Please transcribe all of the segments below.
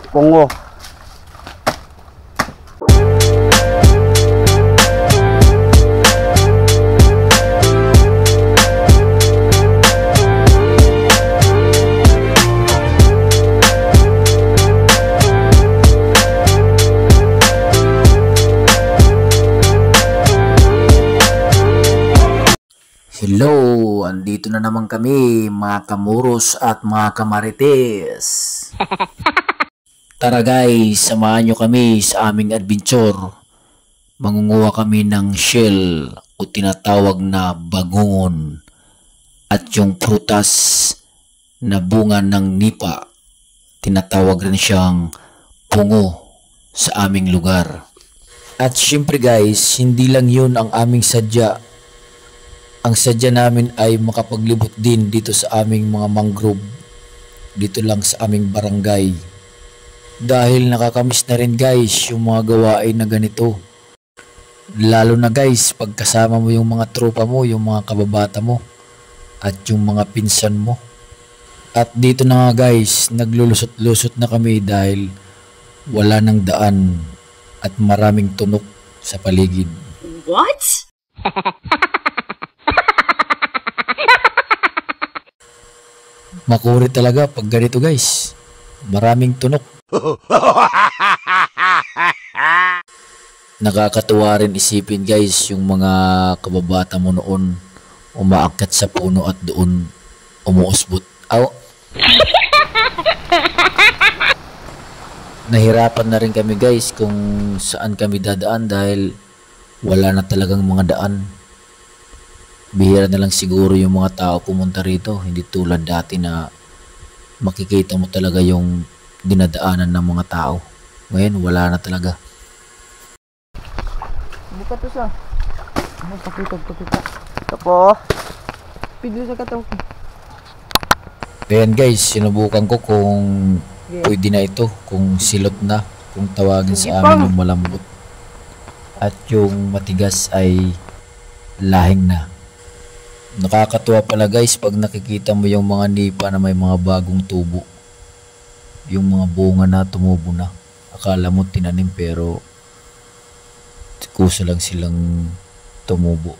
pungo. Hello, andito na naman kami mga kamuros at mga kamarites. Tara guys, samahan nyo kami sa aming adventure. Mangunguha kami ng shell o tinatawag na bagungon at yung prutas na bunga ng nipa. Tinatawag rin siyang pungo sa aming lugar. At syempre guys, hindi lang yun ang aming sadya. Ang sadya namin ay makapaglibot din dito sa aming mga mangrove, dito lang sa aming barangay. Dahil nakakamiss na rin guys yung mga gawain na ganito. Lalo na guys, pagkasama mo yung mga tropa mo, yung mga kababata mo, at yung mga pinsan mo. At dito na nga guys, naglulusot-lusot na kami dahil wala nang daan at maraming tunok sa paligid. What? Makurit talaga pag ganito guys. Maraming tunok. Nakakatuwa rin isipin guys yung mga kababata mo noon umaakyat sa puno at doon umuusbot. Aw. Nahirapan na rin kami guys kung saan kami dadaan dahil wala na talagang mga daan. Bihira na lang siguro yung mga tao pumunta rito, hindi tulad dati na makikita mo talaga yung dinadaanan ng mga tao. Ngayon wala na talaga. Buka to sa. Ano pakitag pakita. Tapo. Pidyo sa kataw. Ayan guys, sinubukan ko kung pwede na ito, kung silot na, kung tawagin sa amin yung malambot. At yung matigas ay lahing na. Nakakatuwa pala guys pag nakikita mo yung mga nipa na may mga bagong tubo. Yung mga bunga na tumubo na. Akala mo tinanim pero kusa lang silang tumubo.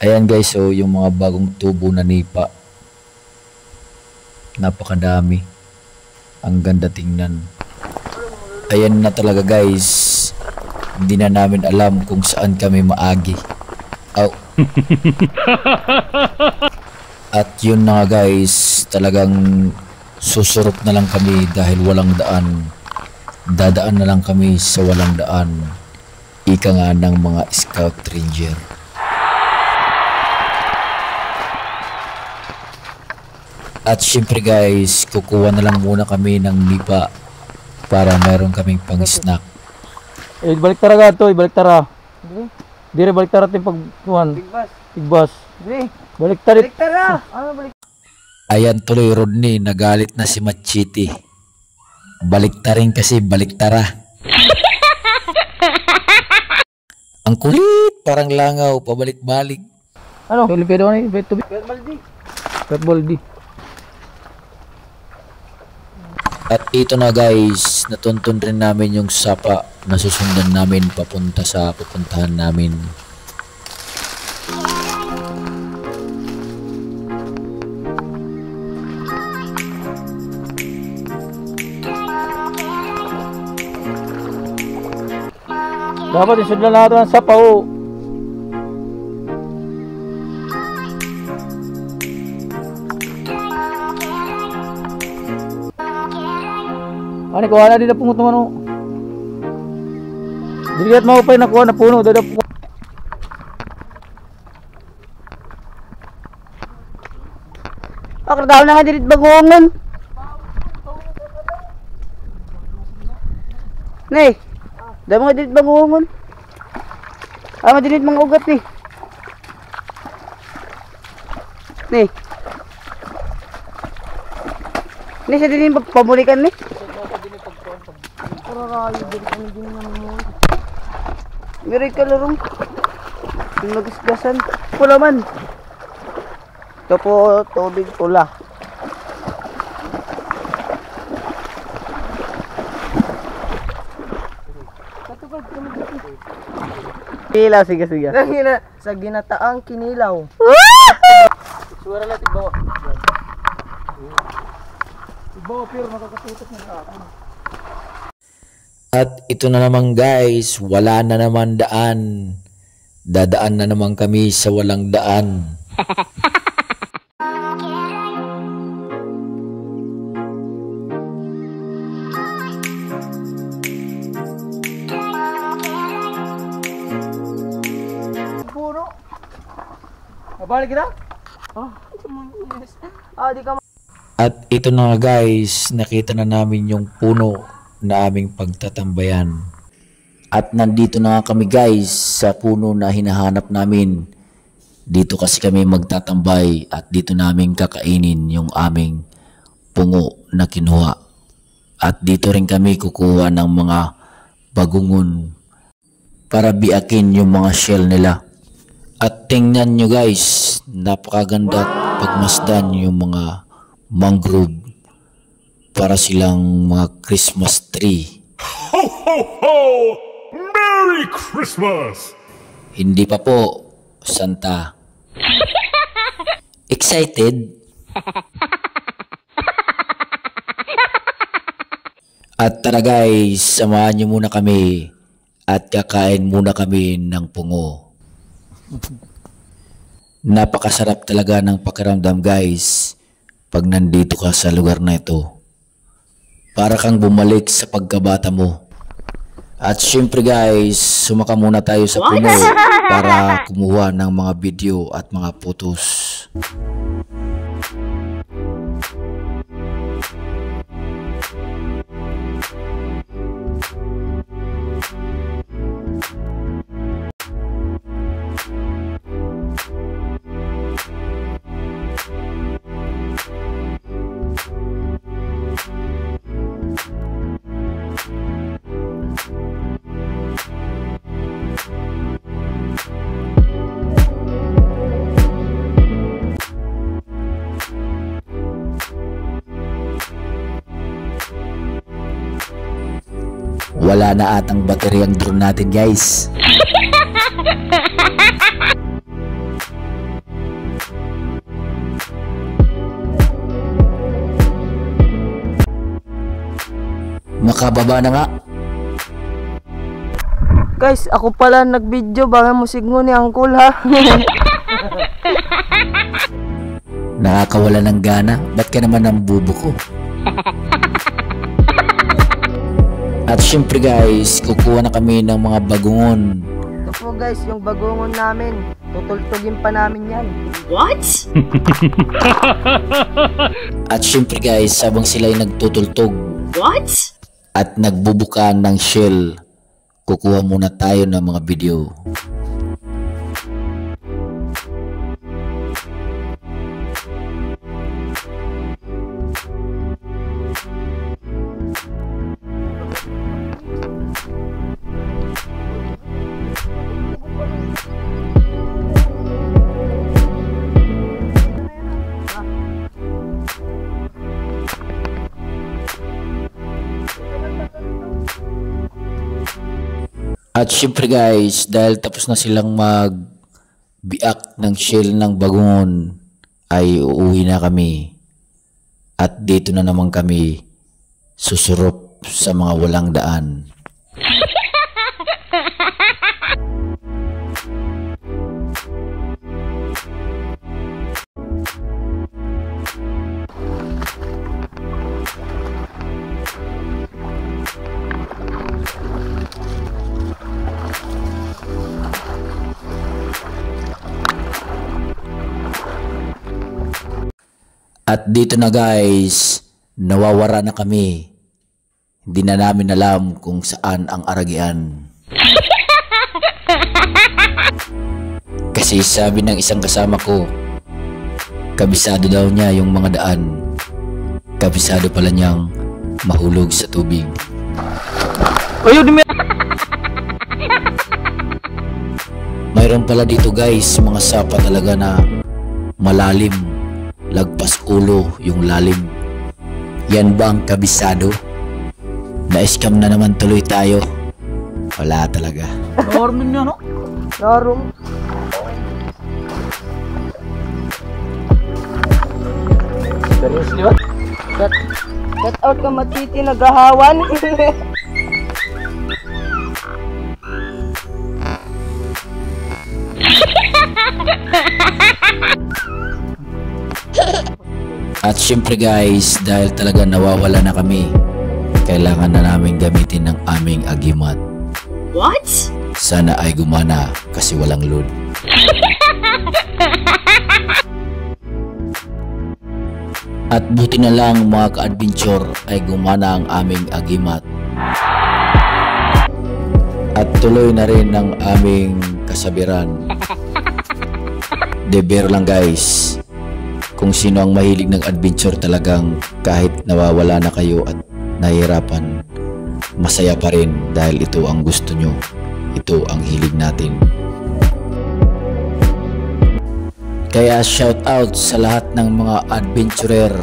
Ayan guys, so yung mga bagong tubo na nipa. Napakadami. Ang ganda tingnan. Ayan na talaga guys. Hindi na namin alam kung saan kami maagi. Oh. At yun na guys, talagang susurot na lang kami dahil walang daan. Dadaan na lang kami sa walang daan. Ika nga ng mga scout ranger. At syempre guys, kukuha na lang muna kami ng nipa para meron kaming pang snack. Balik tara gato, balik tara. Dire balik tara tin pagkuhan. Bigbas. Dire. Balik tara. Ano balik? Ayan tuloy Rodney, nagalit na si Machiti. Balik tarin kasi balik tara. Ang kulit, parang langaw, pabalik-balik. Ano? Pilipido ni tubig. Baldi. At ito na guys, natuntun rin namin yung sapa na susundan namin papunta sa pupuntahan namin. Dapat isudlan natin ang sapa o. Ano kuha na din na pungot naman o. Dilihat mo pa yung nakuha na puno. Akradal na nga dilit bagungon. Nay, dahil mga dilit bagungon. Mga dilit mga ugat ni. Nay. Nay, sa dilit pamulikan ni. Meron ka larong yung nagisgasan pula man. Ito po tubig pula. kinilaw, sige. Sa ginataang kinilaw. Suwara lang, tigbawa. Tigbawa, pero makakatutok na sa akin. At ito na naman guys, wala na naman daan. Dadaan na naman kami sa walang daan. Puro. Mabalik kita? Di ka At ito na nga guys, nakita na namin yung puno na aming pagtatambayan. At nandito na nga kami guys sa puno na hinahanap namin. Dito kasi kami magtatambay at dito namin kakainin yung aming pungo na kinuha. At dito rin kami kukuha ng mga bagungon para biakin yung mga shell nila. At tingnan nyo guys, napakaganda at pagmasdan yung mga mangrove para silang mga Christmas tree. Ho, ho, ho! Merry Christmas! Hindi pa po, Santa. Excited? At tara guys, samahan nyo muna kami at kakain muna kami ng pungo. Napakasarap talaga ng pakiramdam guys pag nandito ka sa lugar na ito. Para kang bumalik sa pagkabata mo. At syempre guys, sumaka muna tayo sa puno para kumuha ng mga video at mga photos. Wala na atang battery ang drone natin guys. Makababa na nga. Guys, ako pala nag-video, baka musig mo ni Uncle ha. Nakakawala ng gana. Ba't ka naman ang bubo ko? At syempre guys, kukuha na kami ng mga bagungon. Ito po guys, yung bagungon namin. Tutultugin pa namin yan. What? At syempre guys, habang sila'y nagtutultog What? at nagbubuka ng shell, kukuha muna tayo ng mga video. At syempre guys, dahil tapos na silang magbiak ng shell ng bagungon, ay uuwi na kami. At dito na naman kami susurop sa mga walang daan. At dito na guys, nawawara na kami. Hindi na namin alam kung saan ang aragian. Kasi sabi ng isang kasama ko, kabisado daw niya yung mga daan. Kabisado pala niyang mahulog sa tubig. Mayroon pala dito guys, mga sapa talaga na malalim. Lagpas ulo yung lalim. Yan ba ang kabisado? Na-scam na naman tuloy tayo. Wala talaga. Norman niya, no? Narum. Seriously ba? Get out ka matiti nagahawan. At syempre guys, dahil talaga nawawala na kami, kailangan na namin gamitin ng aming agimat. What? Sana ay gumana kasi walang load. At buti na lang mga ka-adventure ay gumana ang aming agimat. At tuloy na rin ang aming kasabiran. Deber lang guys. Kung sino ang mahilig ng adventure talagang kahit nawawala na kayo at nahihirapan, masaya pa rin dahil ito ang gusto nyo. Ito ang hilig natin. Kaya shout out sa lahat ng mga adventurer.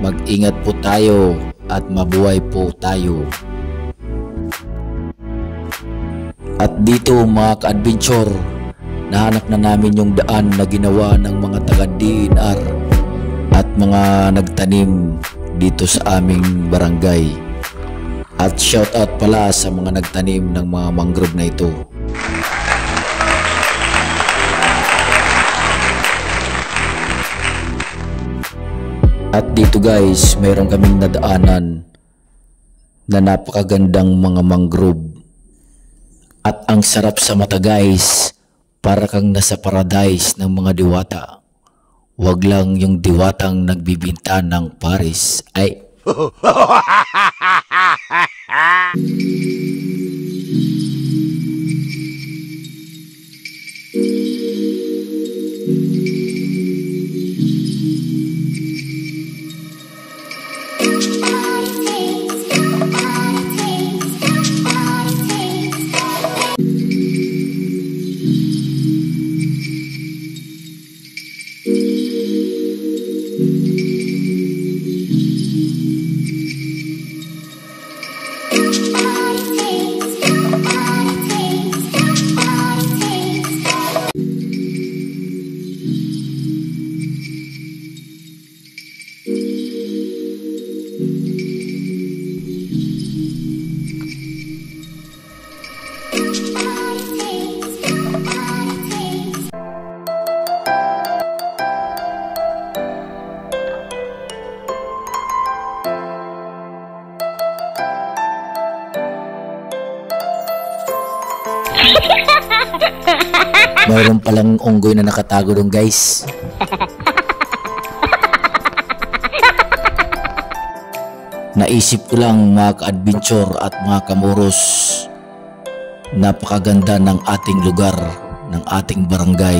Mag-ingat po tayo at mabuhay po tayo. At dito mga ka-adventure, nahanap na namin yung daan na ginawa ng mga taga-DNR at mga nagtanim dito sa aming barangay. At shout out pala sa mga nagtanim ng mga mangrove na ito. At dito guys, mayroon kaming nadaanan na napakagandang mga mangrove. At ang sarap sa mata guys, para kang nasa paradise ng mga diwata. Wag lang yung diwatang nagbibinta ng Paris. Ay. Mayroon palang unggoy na nakatago doon guys. Naisip ko lang mga ka-adventure at mga kamuros, napakaganda ng ating lugar, ng ating barangay,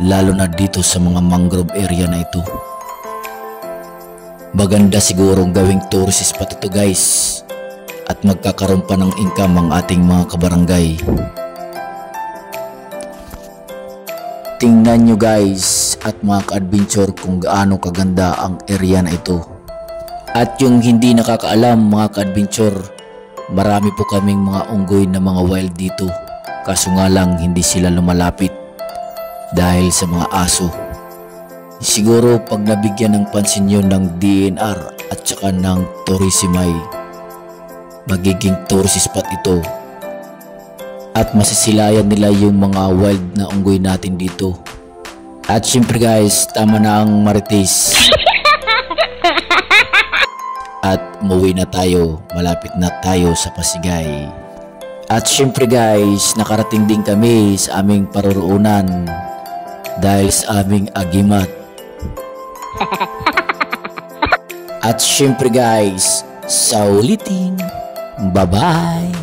lalo na dito sa mga mangrove area na ito. Maganda sigurong gawing tourist spot ito guys, at magkakaroon pa ng income ang ating mga kabarangay. Tingnan nyo guys at mga ka-adventure kung gaano kaganda ang area na ito. At yung hindi nakakaalam mga ka-adventure, marami po kaming mga unggoy na mga wild dito. Kaso nga lang hindi sila lumalapit dahil sa mga aso. Siguro pag nabigyan ng pansin nyo ng DNR at saka ng Tourismay, magiging tourist spot ito. At masisilayan nila yung mga wild na unggoy natin dito. At syempre guys, tama na ang marites. At umuwi na tayo, malapit na tayo sa Pasigay. At syempre guys, nakarating din kami sa aming paroroonan dahil sa aming agimat. At syempre guys, sa ulitin, bye bye!